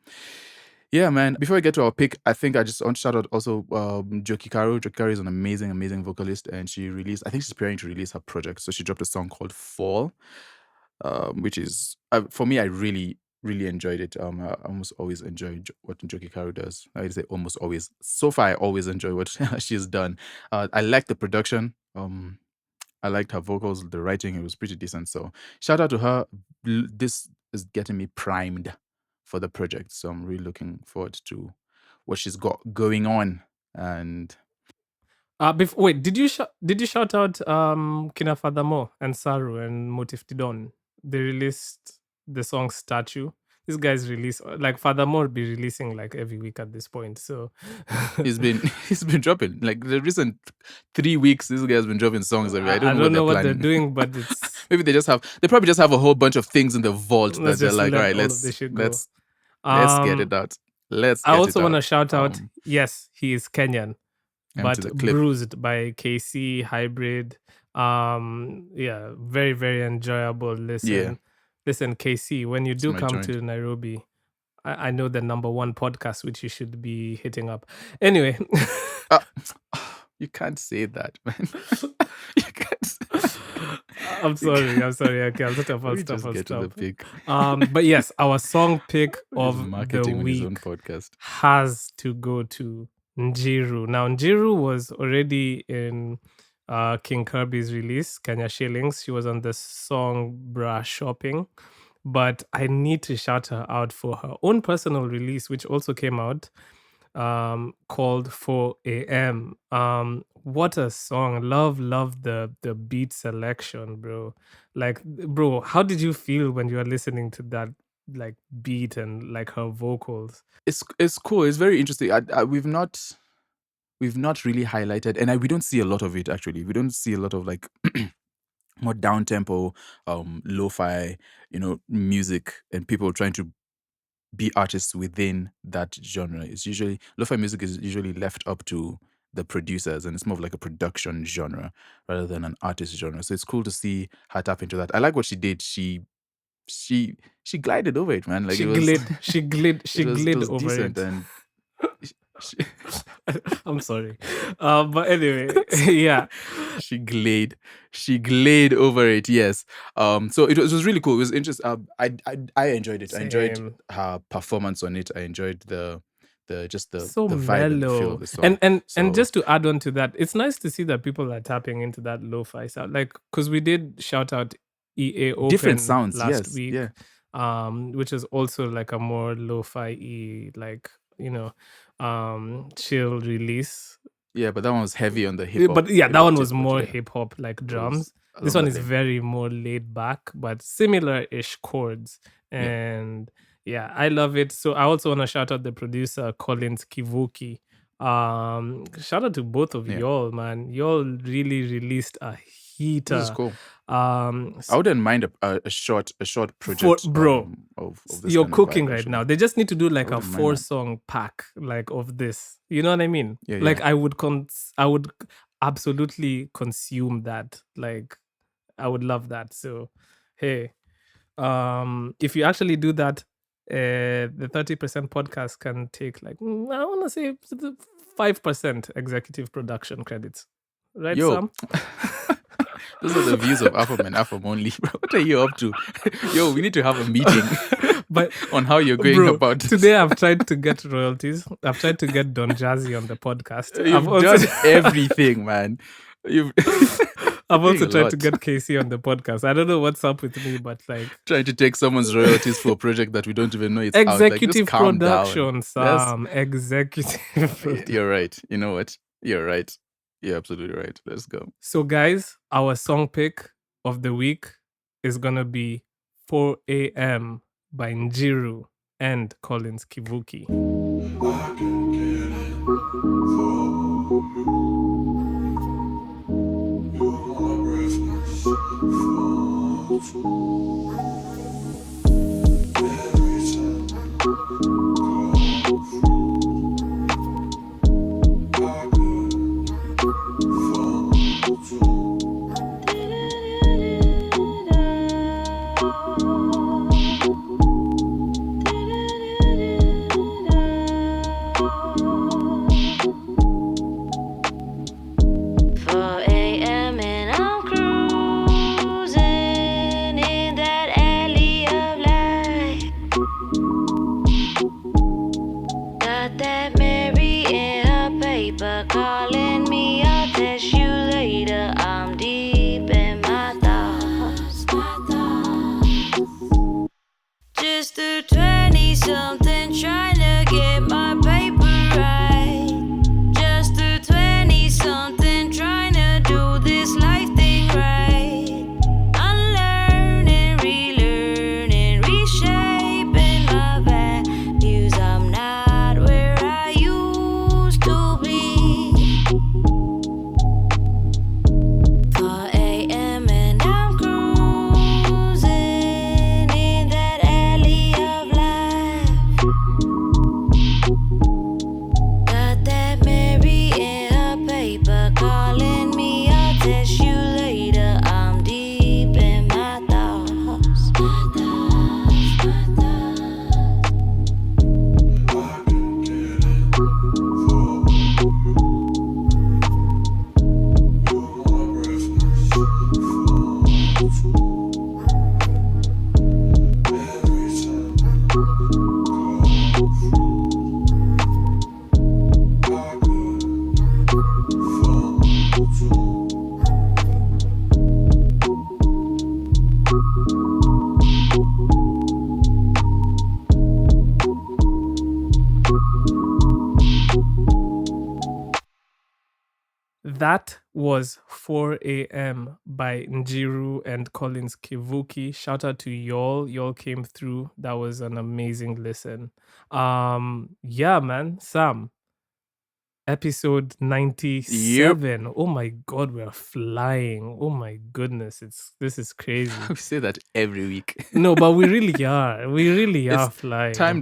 Yeah, man. Before we get to our pick, I think I just want to shout out also Joki Karu. Joki Karu is an amazing vocalist, and I think she's preparing to release her project. So she dropped a song called Fall, which is for me, I really enjoyed it. I almost always enjoy what Joki Karu does. I'd say almost always. So far, I always enjoy what she's done. I like the production. I liked her vocals, the writing. It was pretty decent. So shout out to her. This is getting me primed for the project. So I'm really looking forward to what she's got going on. And Wait, did you shout out Kina Furthermore and Saru and Motif Didon? They released the song Statue. These guys release like Furthermore be releasing like every week at this point. So he's been dropping like the recent 3 weeks. This guy has been dropping songs every. I don't know what they're they're planning. doing, but it's Maybe they probably just have a whole bunch of things in the vault that let's they're just like, all let right, all of this shit go. let's get it out. Let's I get also it want to out. shout out, yes, he is Kenyan, To but the clip. Bruised by KC Hybrid. Yeah, very, very enjoyable listen. Yeah. Listen, KC, when you do my come joint. to Nairobi, I know the number one podcast which you should be hitting up. Anyway, You can't say that, man. You can't. I'm sorry. Okay, I'll stop. We just get to the pick. But yes, our song pick He's of the marketing on his own week podcast. has to go to Njiru. Now, Njiru was already in King Kirby's release, Kenya Shillings. She was on the song Bra Shopping. But I need to shout her out for her own personal release, which also came out, called 4 a.m. What a song. Love the beat selection, bro. Like, bro, how did you feel when you were listening to that like beat and like her vocals? It's cool. It's very interesting. We've not really highlighted, and we don't see a lot of it actually. We don't see a lot of like more down tempo, lo-fi, music, and people trying to be artists within that genre. It's usually lo-fi music is usually left up to the producers, and it's more of like a production genre rather than an artist genre. So it's cool to see her tap into that. I like what she did. She glided over it, man. Like She it was glid over decent, it. and I'm sorry. But anyway, yeah. she glayed over it. Yes. So it was really cool. It was interesting. I enjoyed it. I enjoyed Same. her performance on it. I enjoyed the So the vibe and the feel mellow. of the song. And just to add on to that, it's nice to see that people are tapping into that lo-fi sound. Like, because we did shout out EA Open different sounds. last Yes. week, Yeah. which is also like a more lo-fi like chill release. Yeah, but that one was heavy on the hip hop. But yeah, that one was tip, but more yeah, hip hop like it drums. was This along one that is lane. very more laid back, but similar-ish chords. Yeah. And yeah, I love it. So I also want to shout out the producer, Collins Kivuki. Shout out to both of Yeah. y'all, man. Y'all really released a This is heater. cool. I wouldn't mind a short project bro, of this you're kind of cooking vibe, right actually. now. They just need to do like a wouldn't mind that. 4-song pack like of this. You know what I mean? Yeah, like yeah. I would absolutely consume that. Like I would love that. So hey, if you actually do that, the 30% podcast can take like I want to say 5% executive production credits. Right, Yo, Sam? those are the views of Afam only. What are you up to? Yo, we need to have a meeting But on how you're going bro, about this. today I've tried to get royalties. I've tried to get Don Jazzy on the podcast. You've done everything, man. I've also a tried to lot. get Casey on the podcast. I don't know what's up with me, but like Trying to take someone's royalties for a project that we don't even know it's out. Like, executive just calm production, down. Sam. Executive. You're right. You know what? You're right. You're absolutely right. Let's go. So, guys, our song pick of the week is gonna be 4 a.m. by Njiru and Collins Kivuki. I can get it for you. You're my reference for every time go through. I could fall too. Calling me, I'll text you later. I'm deep in my thoughts. Just a 20-something trying to get my paper right. Just a 20-something trying to do this life thing right. Unlearning, relearning, reshaping my values. I'm not where I used to be. 4 a.m. and I'm cruising in that alley of life. Got that Mary in her paper calling me. I'll text you later. I'm deep in my thoughts. I can get it for you. You're my reference for every time go through. I could fall too. That was 4 a.m. by Njiru and Collins Kivuki. Shout out to y'all. Y'all came through. That was an amazing listen. Yeah, man. Sam. Episode 97. Oh my god, we're flying. Oh my goodness. This is crazy. We say that every week. No, but we really are. We really It's are flying. Time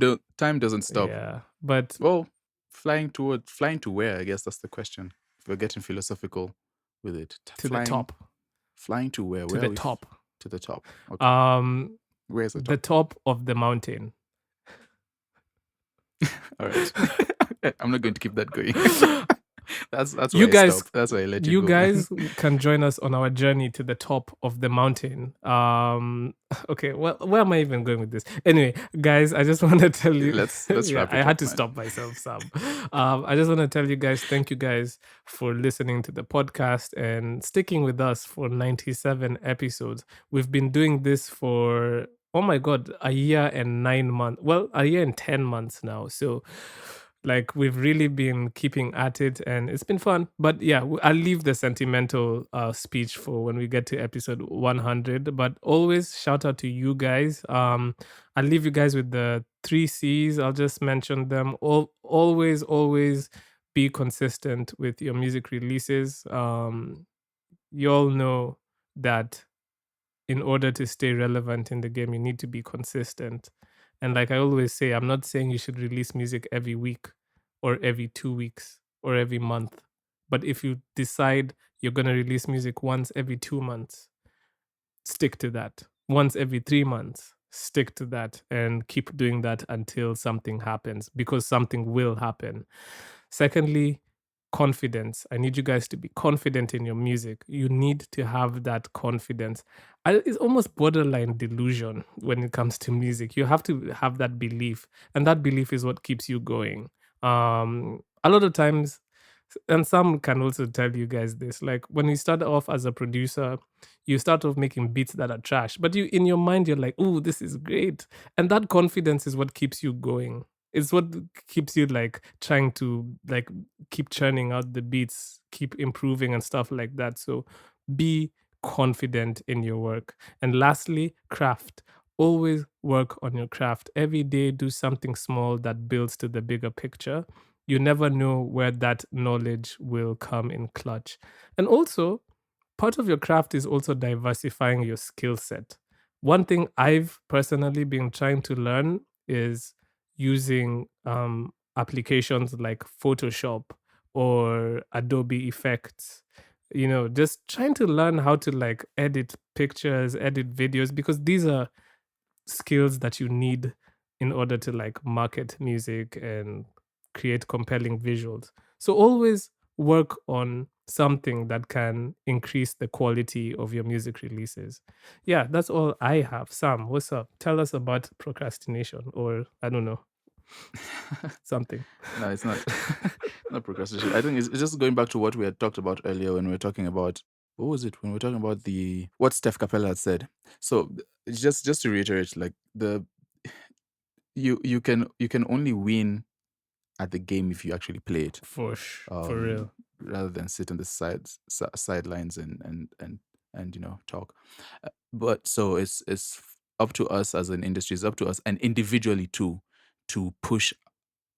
doesn't stop. Yeah. But Well, flying to where? I guess that's the question. If we're getting philosophical with it, to the top. Flying to where? To Where the are we top. To the top. Okay. Where's the top? The top of the mountain. All right. I'm not going to keep that going. That's You why I guys- stopped. That's why I let You go. guys can join us on our journey to the top of the mountain. Okay, well, where am I even going with this? Anyway, guys, I just want to tell you. Let's Yeah, wrap it I up, had to man. stop myself, Sam. I just want to tell you guys, thank you guys for listening to the podcast and sticking with us for 97 episodes. We've been doing this for, oh my God, a year and 9 months. Well, a year and 10 months now. So, like, we've really been keeping at it and it's been fun. But yeah, I'll leave the sentimental speech for when we get to episode 100. But always shout out to you guys. I'll leave you guys with the 3 C's. I'll just mention them. Always be consistent with your music releases. you all know that in order to stay relevant in the game, you need to be consistent. And like I always say, I'm not saying you should release music every week or every 2 weeks or every month. But if you decide you're going to release music once every 2 months, stick to that. Once every 3 months, stick to that and keep doing that until something happens, because something will happen. Secondly, confidence. I need you guys to be confident in your music. You need to have that confidence. It's almost borderline delusion when it comes to music. You have to have that belief, and that belief is what keeps you going. A lot of times, and some can also tell you guys this, like when you start off as a producer, you start off making beats that are trash, but you in your mind you're like, oh, this is great. And that confidence is what keeps you going. It's what keeps you like trying to like keep churning out the beats, keep improving and stuff like that. So be confident in your work. And lastly, craft. Always work on your craft. Every day do something small that builds to the bigger picture. You never know where that knowledge will come in clutch. And also, part of your craft is also diversifying your skill set. One thing I've personally been trying to learn is using applications like Photoshop or Adobe Effects. You know, just trying to learn how to like edit pictures, edit videos, because these are skills that you need in order to like market music and create compelling visuals. So always work on something that can increase the quality of your music releases. Yeah, that's all I have. Sam, what's up? Tell us about procrastination, or I don't know, something. No, it's not. Not procrastination. I think it's just going back to what we had talked about earlier when we were talking about what was it when we were talking about the what Steph Kapela had said. So it's just to reiterate, like the you can only win at the game if you actually play it, For real. rather than sit on the sidelines and talk. But so it's up to us as an industry, it's up to us and individually too to push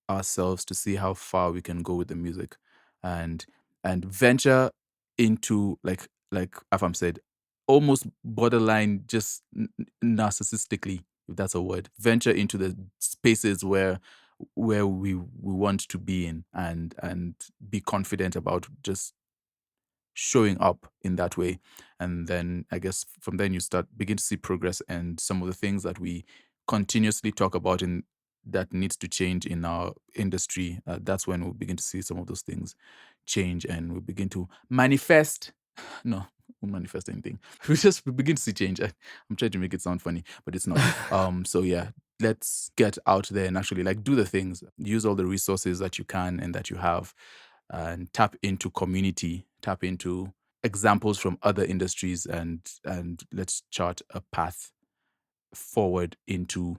ourselves to see how far we can go with the music and venture into like Afam said, almost borderline just narcissistically, if that's a word, venture into the spaces where we want to be in and be confident about just showing up in that way. And then I guess from then you begin to see progress, and some of the things that we continuously talk about in that needs to change in our industry, that's when we'll begin to see some of those things change and we begin to manifest. No, we won't manifest anything. We begin to see change. I'm trying to make it sound funny, but it's not. So yeah, let's get out there and actually like do the things, use all the resources that you can and that you have, and tap into community, tap into examples from other industries, and let's chart a path forward into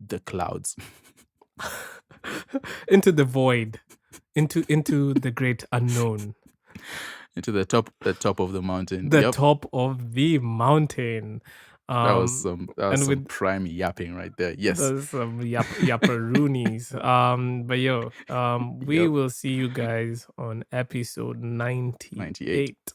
the clouds. Into the void, into the great unknown, Into the top of the mountain. the Yep. top of the mountain. That was some and with prime yapping right there. Yes. There's some yapperoonies. But yo, we Yep. will see you guys on episode 98.